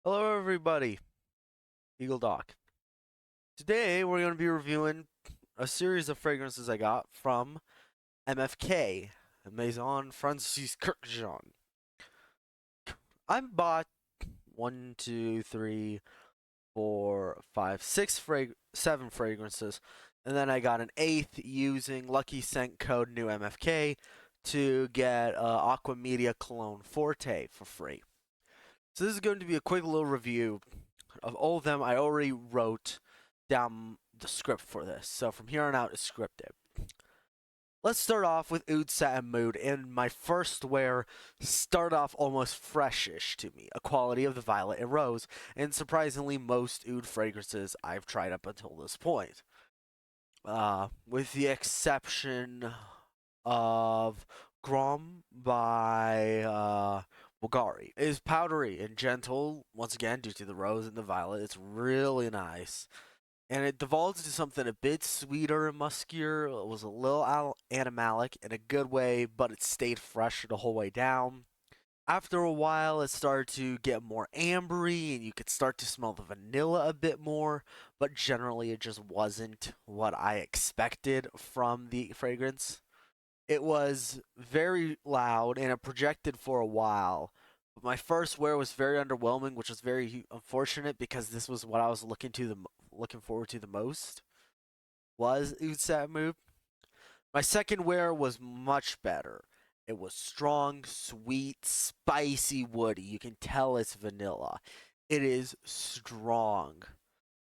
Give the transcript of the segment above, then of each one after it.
Hello, everybody. Eagle Doc. Today, we're going to be reviewing a series of fragrances I got from MFK, Maison Francis Kurkdjian. I bought one, two, three, four, five, seven fragrances, and then I got an eighth using Lucky Scent code new MFK to get Aqua Media Cologne Forte for free. So this is going to be a quick little review of all of them. I already wrote down the script for this, so from here on out it's scripted. Let's start off with Oud Satin Mood, and my first wear started off almost freshish to me, a quality of the violet and rose, and surprisingly most oud fragrances I've tried up until this point. With the exception of Grom by Bulgari. It is powdery and gentle, once again, due to the rose and the violet. It's really nice. And it devolves into something a bit sweeter and muskier. It was a little animalic in a good way, but it stayed fresh the whole way down. After a while, it started to get more ambery, and you could start to smell the vanilla a bit more, but generally it just wasn't what I expected from the fragrance. It was very loud and it projected for a while. But my first wear was very underwhelming, which was very unfortunate because this was what I was looking forward to the most. Was Utsat Move. My second wear was much better. It was strong, sweet, spicy, woody. You can tell it's vanilla. It is strong.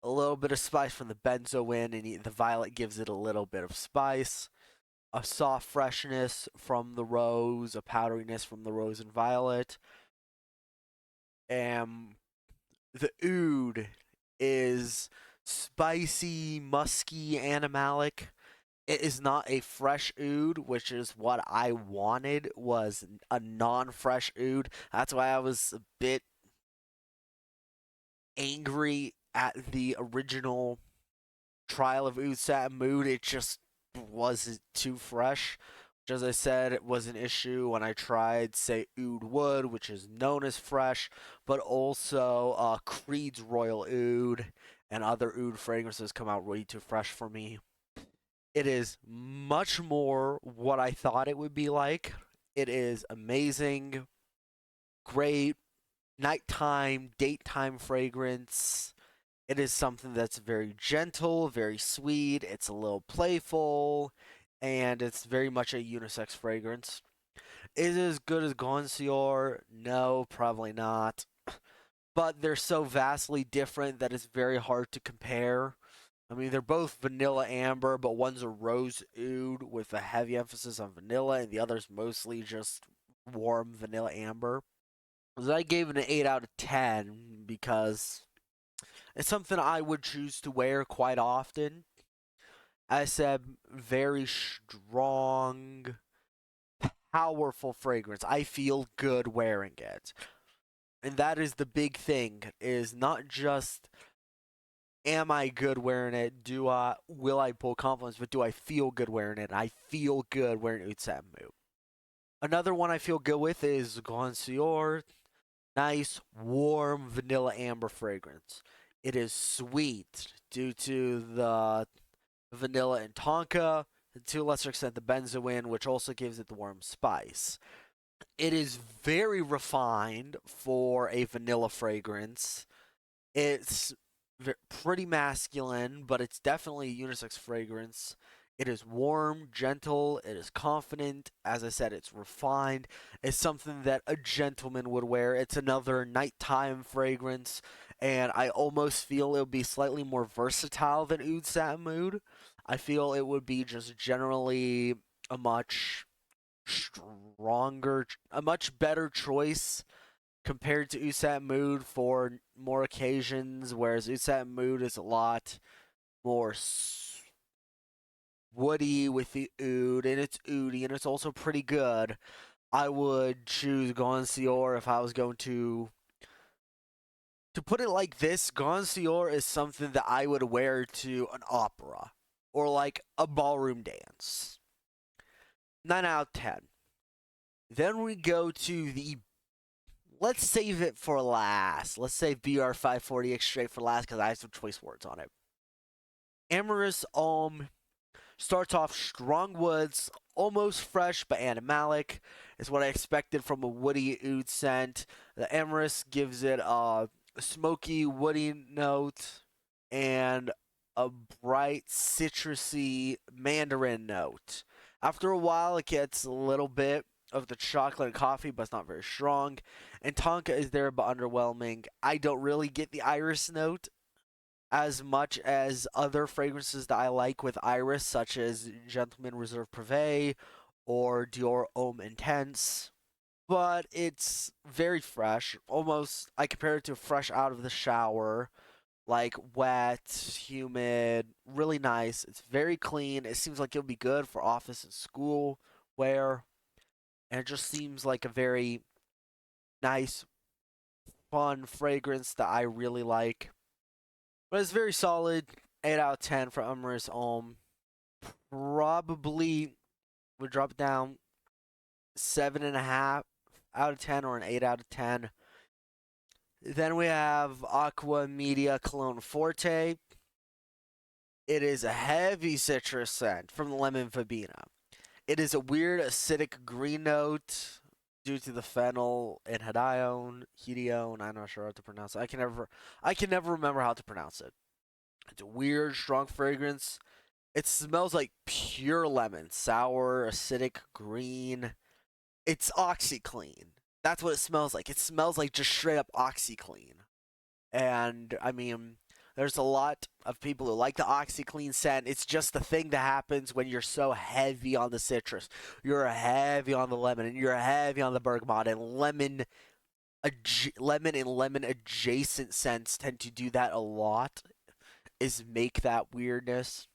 A little bit of spice from the benzoin, and the violet gives it a little bit of spice. A soft freshness from the rose, a powderiness from the rose and violet. And the oud is spicy, musky, animalic. It is not a fresh oud, which is what I wanted, was a non-fresh oud. That's why I was a bit angry at the original trial of Oud Satin Mood. It just wasn't too fresh. Which, as I said, it was an issue when I tried, say, Oud Wood, which is known as fresh, but also Creed's Royal Oud and other Oud fragrances come out way too fresh for me. It is much more what I thought it would be like. It is amazing, great nighttime, daytime fragrance. It is something that's very gentle, very sweet, it's a little playful, and it's very much a unisex fragrance. Is it as good as Goncior? No, probably not. But they're so vastly different that it's very hard to compare. I mean, they're both vanilla amber, but one's a rose oud with a heavy emphasis on vanilla, and the other's mostly just warm vanilla amber. So I gave it an 8 out of 10 because it's something I would choose to wear quite often. I said, very strong, powerful fragrance. I feel good wearing it. And that is the big thing, is not just am I good wearing it, will I pull confidence, but do I feel good wearing it? And I feel good wearing Utsamu. Another one I feel good with is Goncior. Nice, warm vanilla amber fragrance. It is sweet due to the vanilla and tonka, and to a lesser extent the benzoin, which also gives it the warm spice. It is very refined for a vanilla fragrance. It's pretty masculine, but it's definitely a unisex fragrance. It is warm, gentle, it is confident. As I said, it's refined. It's something that a gentleman would wear. It's another nighttime fragrance, and I almost feel it would be slightly more versatile than Oud Satin Mood. I feel it would be just generally a much stronger, a much better choice compared to Usat Mood for more occasions, whereas Usat Mood is a lot more woody with the oud, and it's oudy, and it's also pretty good. I would choose Goncior if I was going to. To put it like this, Goncior is something that I would wear to an opera or like a ballroom dance. 9 out of 10. Then we go to the let's save it for last. Let's save BR540X straight for last because I have some choice words on it. Amorous starts off strong woods, almost fresh but animalic. Is what I expected from a woody oud scent. The amorous gives it a smoky, woody note and a bright, citrusy mandarin note. After a while, it gets a little bit of the chocolate and coffee, but it's not very strong. And Tonka is there, but underwhelming. I don't really get the iris note as much as other fragrances that I like with iris, such as Gentleman Reserve Privé or Dior Homme Intense. But it's very fresh. Almost, I compare it to fresh out of the shower. Like wet, humid, really nice. It's very clean. It seems like it'll be good for office and school wear. And it just seems like a very nice, fun fragrance that I really like. But it's very solid. 8 out of 10 for Amorous Homme. Probably would drop it down 7.5 out of 10 or an 8 out of 10. Then we have Aqua Media Cologne Forte. It is a heavy citrus scent from the lemon verbena. It is a weird acidic green note due to the phenol and hedione. I'm not sure how to pronounce it. I can never remember how to pronounce it. It's a weird, strong fragrance. It smells like pure lemon, sour, acidic, green. It's OxyClean. That's what it smells like. It smells like just straight up OxyClean. And I mean, there's a lot of people who like the OxyClean scent. It's just the thing that happens when you're so heavy on the citrus. You're heavy on the lemon, and you're heavy on the bergamot, and lemon and lemon adjacent scents tend to do that a lot. Is make that weirdness,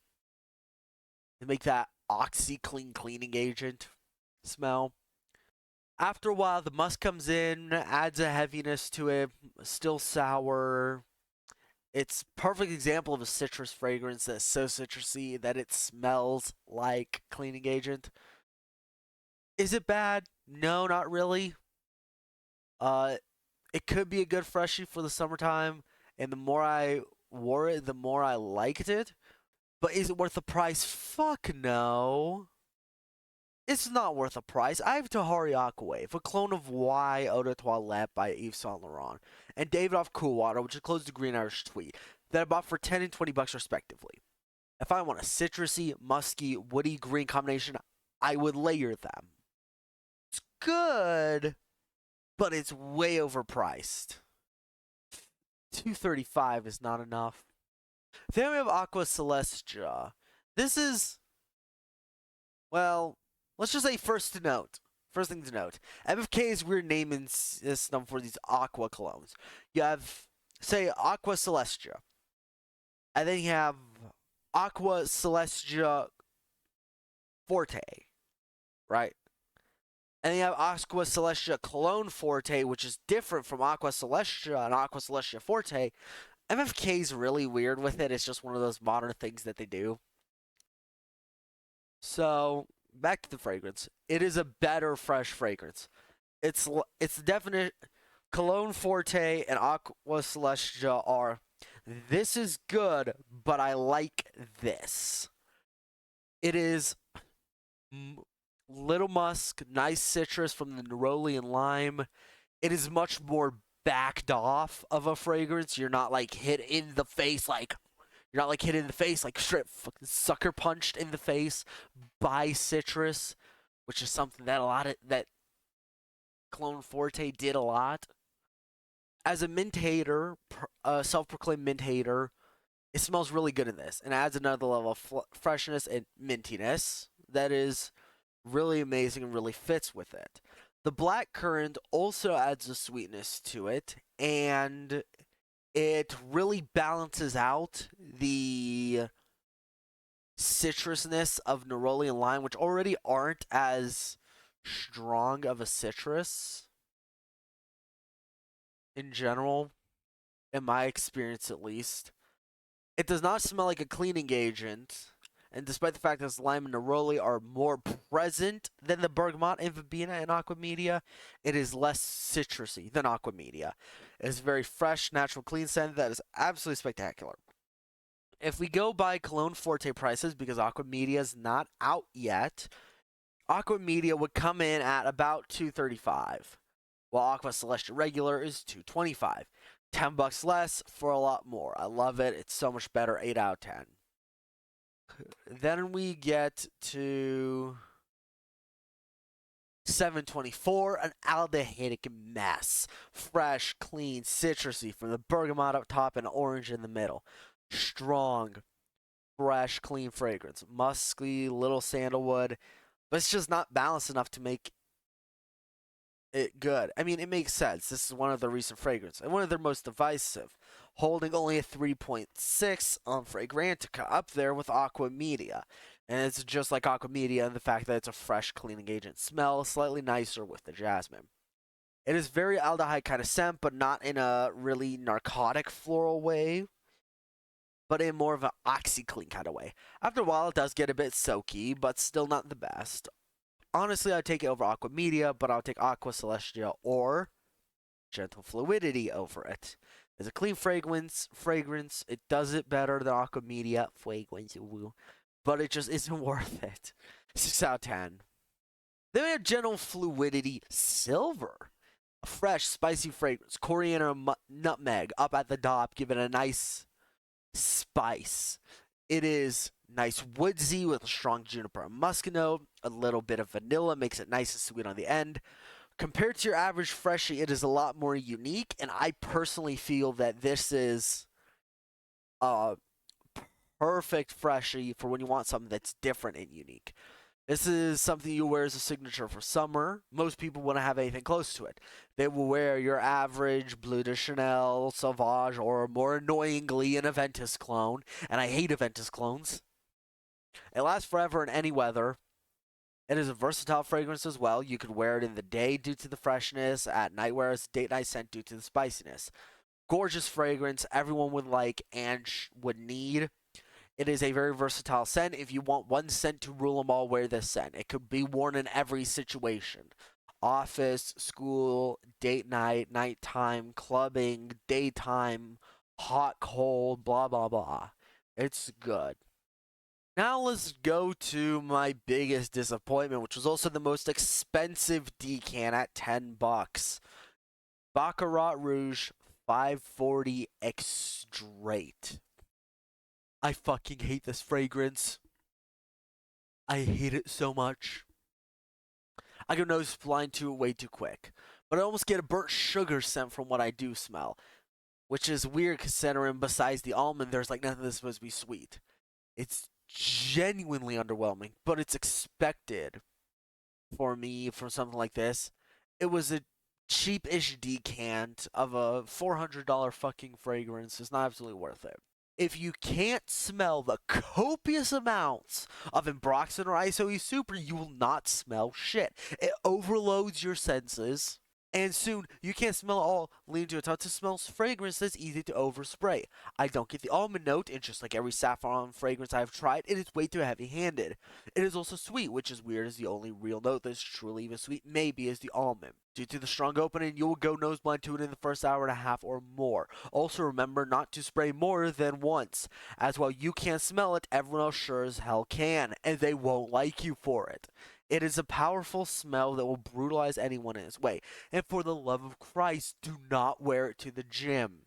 make that OxyClean cleaning agent smell. After a while, the musk comes in, adds a heaviness to it, still sour. It's a perfect example of a citrus fragrance that's so citrusy that it smells like cleaning agent. Is it bad? No, not really. Uh, it could be a good freshie for the summertime, and the more I wore it, the more I liked it. But is it worth the price? Fuck no. It's not worth the price. I have Tahari Aquawave, a clone of Y Eau de Toilette by Yves Saint Laurent, and Davidoff Cool Water, which is close to Green Irish Tweet, that I bought for 10 and 20 bucks respectively. If I want a citrusy, musky, woody green combination, I would layer them. It's good, but it's way overpriced. $235 is not enough. Then we have Aqua Celestia. This is, well, let's just say first thing to note. MFK's weird naming system for these Aqua colognes. You have, say, Aqua Celestia. And then you have Aqua Celestia Forte, right? And then you have Aqua Celestia Cologne Forte, which is different from Aqua Celestia and Aqua Celestia Forte. MFK's really weird with it. It's just one of those modern things that they do. So, back to the fragrance. It is a better fresh fragrance. It's definite. Cologne Forte and Aqua Celestia are. This is good, but I like this. It is little musk, nice citrus from the neroli and lime. It is much more backed off of a fragrance. You're not like hit in the face like straight fucking sucker punched in the face by citrus, which is something that that Cologne Forte did a lot. As a mint hater, a self-proclaimed mint hater, it smells really good in this and adds another level of freshness and mintiness that is really amazing and really fits with it. The black currant also adds a sweetness to it, and it really balances out the citrusness of neroli and lime, which already aren't as strong of a citrus in general, in my experience at least. It does not smell like a cleaning agent, And despite the fact that this lime and neroli are more present than the bergamot and verbena in aqua media, it is less citrusy than aqua media. It is a very fresh, natural, clean scent that is absolutely spectacular. If we go by Cologne Forte prices, because aqua media is not out yet, aqua media would come in at about $235, while aqua celestia regular is $225. $10 less for a lot more. I love it. It's so much better. 8 out of 10. Then we get to 724, an aldehydic mess. Fresh, clean, citrusy from the bergamot up top and orange in the middle. Strong, fresh, clean fragrance. Musky, little sandalwood, but it's just not balanced enough to make it good. I mean, it makes sense. This is one of their recent fragrances and one of their most divisive, holding only a 3.6 on Fragrantica, up there with Aqua Media. And it's just like Aqua Media in the fact that it's a fresh cleaning agent smell, slightly nicer with the jasmine. It is very aldehyde kind of scent, but not in a really narcotic floral way, but in more of an OxyClean kind of way. After a while, it does get a bit soaky, but still not the best. Honestly, I'd take it over Aqua Media, but I'll take Aqua Celestia or Gentle Fluidity over it. It's a clean fragrance. It does it better than Aqua Media. Fragrance, but it just isn't worth it. 6 out of 10. Then we have Gentle Fluidity Silver. A fresh, spicy fragrance. Coriander and nutmeg up at the top, give it a nice spice. It is nice woodsy with a strong juniper and musk note. A little bit of vanilla makes it nice and sweet on the end. Compared to your average freshie, it is a lot more unique, and I personally feel that this is a perfect freshie for when you want something that's different and unique. This is something you wear as a signature for summer. Most people wouldn't have anything close to it. They will wear your average Bleu de Chanel, Sauvage, or more annoyingly an Aventus clone. And I hate Aventus clones. It lasts forever in any weather. It is a versatile fragrance as well. You could wear it in the day due to the freshness, at night wear as a date night scent due to the spiciness. Gorgeous fragrance, everyone would like and would need. It is a very versatile scent. If you want one scent to rule them all, wear this scent. It could be worn in every situation. Office, school, date night, nighttime, clubbing, daytime, hot, cold, blah, blah, blah. It's good. Now let's go to my biggest disappointment, which was also the most expensive decan at $10. Baccarat Rouge 540 Extrait. I fucking hate this fragrance. I hate it so much. I go nose blind to it way too quick. But I almost get a burnt sugar scent from what I do smell. Which is weird considering besides the almond, there's like nothing that's supposed to be sweet. It's genuinely underwhelming, but it's expected for me for something like this. It was a cheap-ish decant of a $400 fucking fragrance. It's not absolutely worth it. If you can't smell the copious amounts of Ambroxan or ISOE Super, you will not smell shit. It overloads your senses, and soon you can't smell it all, leading to a tough to smell fragrance that's easy to overspray. I don't get the almond note, and just like every saffron fragrance I've tried, it is way too heavy-handed. It is also sweet, which is weird as the only real note that's truly even sweet maybe is the almond. Due to the strong opening, you will go nose blind to it in the first hour and a half or more. Also remember not to spray more than once, as while you can't smell it, everyone else sure as hell can, and they won't like you for it. It is a powerful smell that will brutalize anyone in its way, and for the love of Christ, do not wear it to the gym.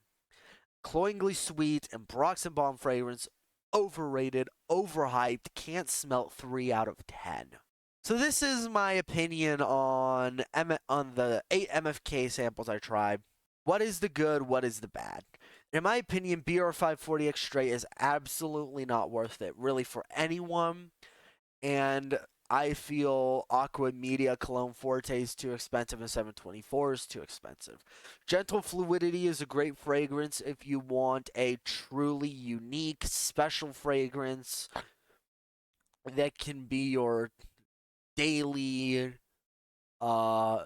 Cloyingly sweet and Ambroxan Bomb fragrance, overrated, overhyped, can't smell 3 out of 10. So this is my opinion on the 8 MFK samples I tried. What is the good? What is the bad? In my opinion, BR 540 X Straight is absolutely not worth it, really, for anyone. And I feel Aqua Media Cologne Forte is too expensive and 724 is too expensive. Gentle Fluidity is a great fragrance if you want a truly unique, special fragrance that can be your daily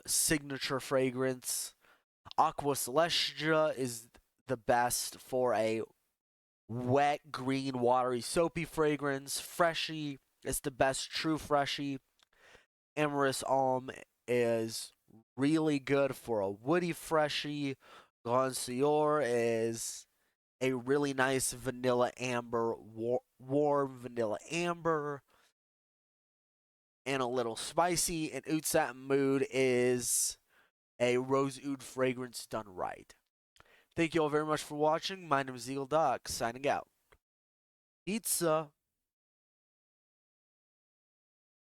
signature fragrance. Aqua Celestia is the best for a wet, green, watery, soapy fragrance. Freshie is the best true freshie. Amorous Alm is really good for a woody freshie. Glacier is a really nice vanilla amber, warm vanilla amber, and a little spicy. And Oud Satin Mood is a rose oud fragrance done right. Thank you all very much for watching. My name is Eagle Doc, signing out. Pizza.